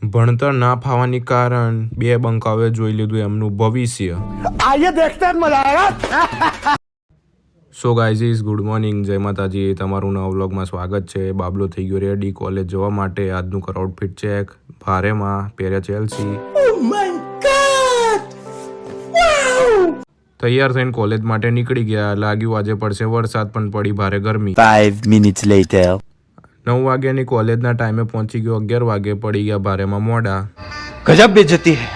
ભણતર ના ફાવાની કારણ બે બંકાઓએ જોઈ લીધું એમનું ભવિષ્ય. આઈએ દેખતે જ મજા આયેગા. સો ગાઈઝ ગુડ મોર્નિંગ, જય માતાજી. તમારું નવા વ્લોગમાં સ્વાગત છે. બાબલો થઈ ગયો રેડી કોલેજ જવા માટે. આજનું કર આઉટફિટ ચેક. ભારેમાં પહેર્યા ચેલ્સી. તૈયાર થઈને કોલેજ માટે નીકળી ગયા. લાગ્યું આજે પડશે વરસાદ, પણ પડી ભારે ગરમી. 5 minutes later. 9 વાગ્યાની કોલેજના ટાઈમે પહોંચી ગયો. 11 વાગે પડી ગયા ભારેમાં મોડા. ગજબ બેइज्जती है.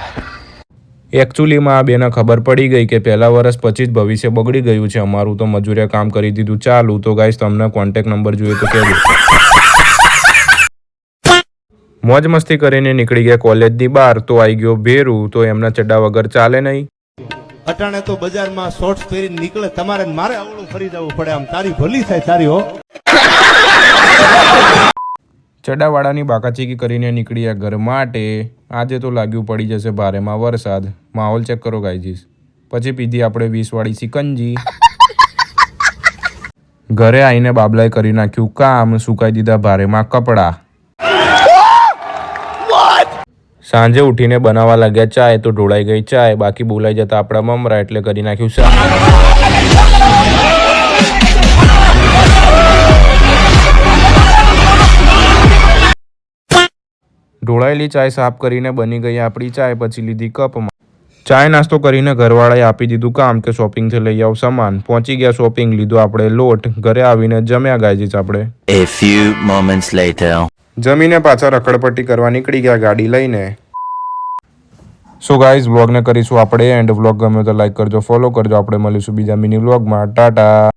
એકચ્યુઅલીમાં આ બેને ખબર પડી ગઈ કે પહેલા વર્ષ પછી જ ભવિષ્ય બગડી ગયું છે અમારું, તો મજૂરે કામ કરી દીધું ચાલુ. તો ગાઈસ તમને કોન્ટેક્ટ નંબર જોઈએ તો કહેજો. મોજ મસ્તી કરીને નીકળી ગયા કોલેજની બહાર. તો આવી ગયો ભેરું. તો એમના ચડ્ડા વગર ચાલે નહીં. અટાણે તો બજારમાં શોર્ટ્સ પહેરીને નીકળે, તમારે ને મારે આવડું ફરી જવું પડે. આમ તારી ભલી થાય તારી હો. ચડાવાળાની બાકાચીકી કરીને નીકળ્યા ઘર માટે. આજે તો લાગ્યું પડી જશે ભારેમાં વરસાદ. માહોલ ચેક કરો ગાઈજીસ. પછી પીધી આપણે 20 વાળી સિકંજી. ઘરે આવીને બાબલાએ કરી નાખ્યું કામ. સુકાઈ દીધા ભારેમાં કપડા. સાંજે ઉઠીને બનાવવા લાગ્યા ચાય. તો ઢોળાઈ ગઈ ચાય. બાકી બોલાઈ જતા આપણા મમરા, એટલે કરી નાખ્યું શાક. ઢોળાયેલી ચાય સાફ કરીને બની ગઈ આપણી ચાય. પછી લીધી કપમાં ચાય. નાસ્તો કરીને ઘરવાળાએ આપી દીધું કામ કે શોપિંગથી લઈ આવ સામાન. પહોંચી ગયા શોપિંગ. લીધો આપણે લોટ. ઘરે આવીને જમ્યા ગાઈજીસ આપણે. A few moments later. જમીને પાછા રખડપટ્ટી કરવા નીકળી ગયા ગાડી લઈને. સો ગાઈઝ વ્લોગને કરીશું આપણે એન્ડ. વ્લોગ ગમ્યો તો લાઈક કરજો, ફોલો કરજો. આપણે મળીશું બીજા મિની વ્લોગમાં. ટાટા.